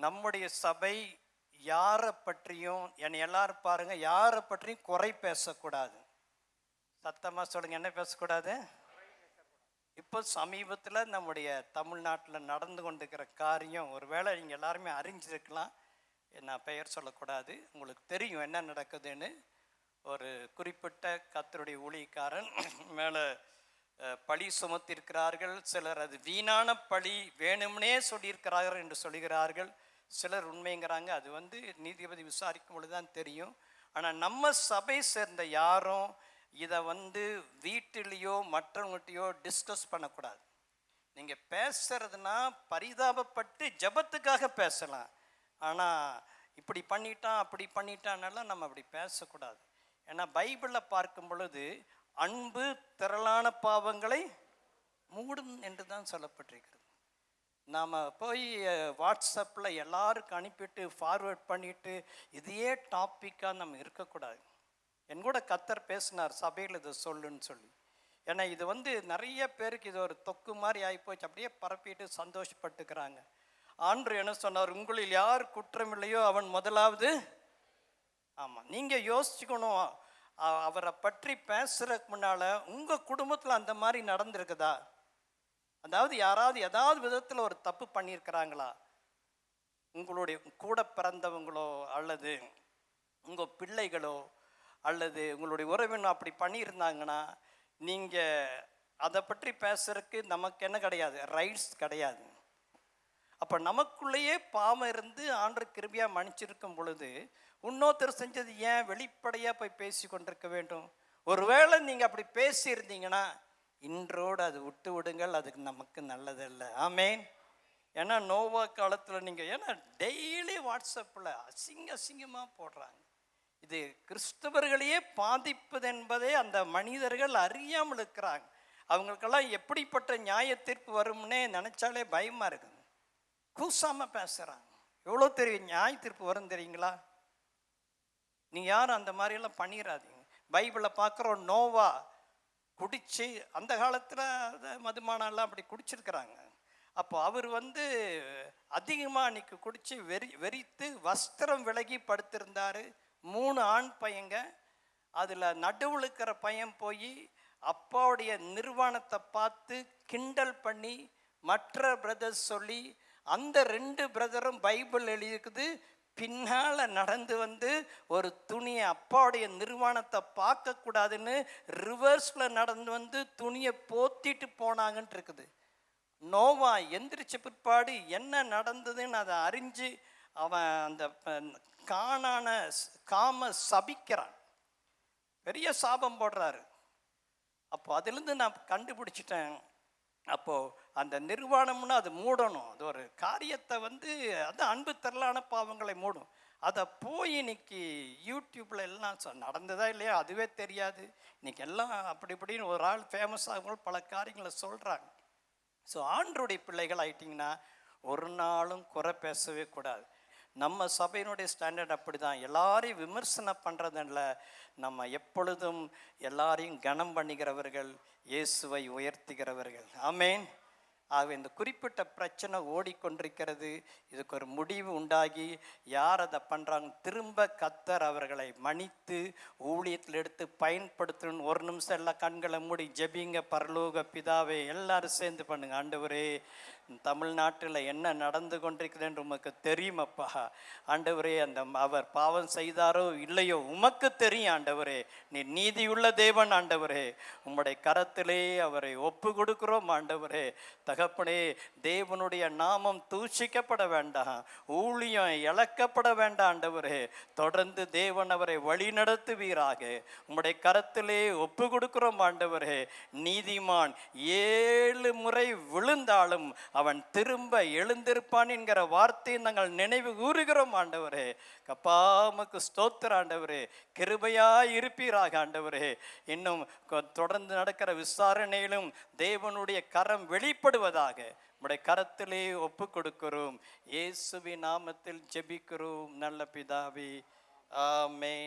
நம்முடைய சபை யாரை பற்றியும், என்னை எல்லாரும் பாருங்க, யாரை பற்றியும் குறை பேசக்கூடாது. சத்தமாக சொல்லுங்க, என்ன பேசக்கூடாது? இப்போ சமீபத்தில் நம்முடைய தமிழ்நாட்டில் நடந்து கொண்டிருக்கிற காரியம், ஒருவேளை நீங்கள் எல்லாருமே அறிஞ்சிருக்கலாம், நான் பெயர் சொல்லக்கூடாது, உங்களுக்கு தெரியும் என்ன நடக்குதுன்னு. ஒரு குறிப்பிட்ட கர்த்தருடைய ஊழியக்காரன் மேலே பழி சுமத்திருக்கிறார்கள். சிலர் அது வீணான பழி, வேணும்னே சொல்லியிருக்கிறார்கள் என்று சொல்லுகிறார்கள். சிலர் உண்மைங்கிறாங்க. அது நீதிபதி விசாரிக்கும் பொழுது தான் தெரியும். ஆனால் நம்ம சபை சேர்ந்த யாரும் இதை வீட்டிலேயோ மற்றவங்கள்ட்டையோ டிஸ்கஸ் பண்ணக்கூடாது. நீங்கள் பேசுறதுனா பரிதாபப்பட்டு ஜபத்துக்காக பேசலாம். ஆனால் இப்படி பண்ணிட்டான் அப்படி பண்ணிட்டான்னால நம்ம அப்படி பேசக்கூடாது. ஏன்னா பைபிளில் பார்க்கும் பொழுது அன்பு திரளான பாவங்களை மூடும் என்று தான் சொல்லப்பட்டிருக்கிறது. நாம் போய் வாட்ஸ்அப்பில் எல்லாருக்கும் அனுப்பிட்டு ஃபார்வேர்ட் பண்ணிவிட்டு இதையே டாப்பிக்காக நம்ம இருக்கக்கூடாது. என் கூட கர்த்தர் பேசினார், சபையில் இதை சொல்லுன்னு சொல்லி. ஏன்னா இது நிறைய பேருக்கு இது ஒரு தொக்கு மாதிரி ஆகிப்போச்சு, அப்படியே பரப்பிட்டு சந்தோஷப்பட்டுக்கிறாங்க. ஆண்டவர் என்ன சொன்னார்? உங்களில் யார் குற்றம் இல்லையோ அவன் முதலாவது. ஆமாம், நீங்கள் யோசிச்சுக்கணும். அவரை பற்றி பேசுறதுக்கு முன்னால் உங்கள் குடும்பத்தில் அந்த மாதிரி நடந்திருக்குதா? அதாவது யாராவது ஏதாவது விதத்தில் ஒரு தப்பு பண்ணியிருக்கிறாங்களா? உங்களுடைய கூட பிறந்தவங்களோ அல்லது உங்கள் பிள்ளைகளோ அல்லது உங்களுடைய உறவினர் அப்படி பண்ணியிருந்தாங்கன்னா நீங்கள் அதை பற்றி பேசுறதுக்கு நமக்கு என்ன கிடையாது, ரைட்ஸ் கிடையாது. அப்போ நமக்குள்ளேயே பாவம் இருந்து ஆண்டவர் கிருபையாக மன்னிச்சிருக்கும் பொழுது இன்னொருத்தர் செஞ்சது ஏன் வெளிப்படையாக போய் பேசி கொண்டிருக்க வேண்டும்? ஒருவேளை நீங்கள் அப்படி பேசியிருந்தீங்கன்னா இன்றோடு அது விட்டு விடுங்கள், அதுக்கு நமக்கு நல்லதில்லை. ஆமேன். ஏன்னா நோவா காலத்தில் நீங்கள் ஏன்னா டெய்லி வாட்ஸ்அப்பில் அசிங்கமாக போடுறாங்க. இது கிறிஸ்தவர்களையே பாதிப்பது என்பதே அந்த மனிதர்கள் அறியாமல் இருக்கிறாங்க. அவங்களுக்கெல்லாம் எப்படிப்பட்ட நியாய தீர்ப்பு வரும்னே நினச்சாலே பயமாக இருக்குது. கூசாமல் பேசுகிறாங்க. எவ்வளோ தெரியும் நியாய தீர்ப்பு வரும் தெரியுங்களா? நீங்கள் யாரும் அந்த மாதிரியெல்லாம் பண்ணிடாதீங்க. பைபிளில் பார்க்குறோம், நோவா குடித்து, அந்த காலத்தில் மதுமானெல்லாம் அப்படி குடிச்சிருக்கிறாங்க. அப்போ அவர் அதிகமாக அன்றைக்கி குடித்து வெறித்து வஸ்திரம் விலகி படுத்திருந்தார். 3 ஆண் பையங்க. அதில் நடுவில் இருக்கிற பையன் போய் அப்பாவுடைய நிர்வாணத்தை பார்த்து கிண்டல் பண்ணி மற்ற பிரதர்ஸ் சொல்லி, அந்த 2 பிரதரும் பைபிள் எழுதியிருக்குது, பின்னால் நடந்து ஒரு துணியை, அப்பாவுடைய நிர்வாணத்தை பார்க்கக்கூடாதுன்னு ரிவர்ஸில் நடந்து துணியை போத்திட்டு போனாங்கன்ட்டு இருக்குது. நோவா எந்திரிச்ச பிற்பாடு என்ன நடந்ததுன்னு அதை அறிஞ்சு அவன் அந்த காம சபிக்கிறான், பெரிய சாபம் போடுறாரு. அப்போ அதிலிருந்து நான் கண்டுபிடிச்சிட்டேன், அப்போது அந்த நிர்வாணம்னு அது மூடணும். அது ஒரு காரியத்தை அது அன்பு திரளான பாவங்களை மூடும். அதை போய் இன்னைக்கு யூடியூப்பில் எல்லாம் நடந்ததா இல்லையா அதுவே தெரியாது. இன்னைக்கு எல்லாம் அப்படி இப்படின்னு ஒரு ஆள் ஃபேமஸ் ஆகும்போது பல காரியங்களை சொல்கிறாங்க. ஸோ ஆண்டருடைய பிள்ளைகள் ஆகிட்டிங்கன்னா ஒரு நாளும் குறை பேசவே கூடாது. நம்ம சபையினுடைய ஸ்டாண்டர்ட் அப்படி தான். எல்லாரையும் விமர்சனம் பண்ணுறதில்ல, நம்ம எப்பொழுதும் எல்லாரையும் கனம் பண்ணுகிறவர்கள், இயேசுவை உயர்த்துகிறவர்கள். ஆமேன். ஆகவே இந்த குறிப்பிட்ட பிரச்சனை ஓடிக்கொண்டிருக்கிறது. இதுக்கு ஒரு முடிவு உண்டாகி யார் அதை பண்ணுறாங்க, திரும்ப கர்த்தர் அவர்களை மன்னித்து ஊழியத்தில் எடுத்து பயன்படுத்தணும்னு ஒரு நிமிஷம் எல்லாம் கண்களை மூடி ஜெபிங்க. பரலோக பிதாவே, எல்லாரும் சேர்ந்து பண்ணுங்க. ஆண்டவரே, தமிழ்நாட்டில் என்ன நடந்து கொண்டிருக்குது என்று உமக்கு தெரியுமப்பா. ஆண்டவரே, அவர் பாவம் செய்தாரோ இல்லையோ உமக்கு தெரியும். ஆண்டவரே, நீ நீதியுள்ள தேவன். ஆண்டவரே, உம்முடைய கரத்திலே அவரை ஒப்பு கொடுக்கிறோம். ஆண்டவரே, தகப்பனே, தேவனுடைய நாமம் தூஷிக்கப்பட வேண்டாம், ஊழியம் இழக்கப்பட வேண்டாம். ஆண்டவரே, தொடர்ந்து தேவன் அவரை வழி நடத்துவீராக. உம்முடைய கரத்திலே ஒப்பு கொடுக்கிறோம். ஆண்டவரே, நீதிமான் 7 முறை விழுந்தாலும் அவன் திரும்ப எழுந்திருப்பான் என்கிற வார்த்தையை நாங்கள் நினைவு கூறுகிறோம். ஆண்டவரே, கப்பாமுக்கு ஸ்தோத்திர. ஆண்டவரே, கிருபையாய் இருப்பீராக. ஆண்டவரே, இன்னும் தொடர்ந்து நடக்கிற விசாரணையிலும் தேவனுடைய கரம் வெளிப்படுவதாக உம்முடைய கரத்திலே ஒப்பு கொடுக்கிறோம். இயேசுவின் நாமத்தில் ஜெபிக்கிறோம் நல்ல பிதாவே. ஆமென்.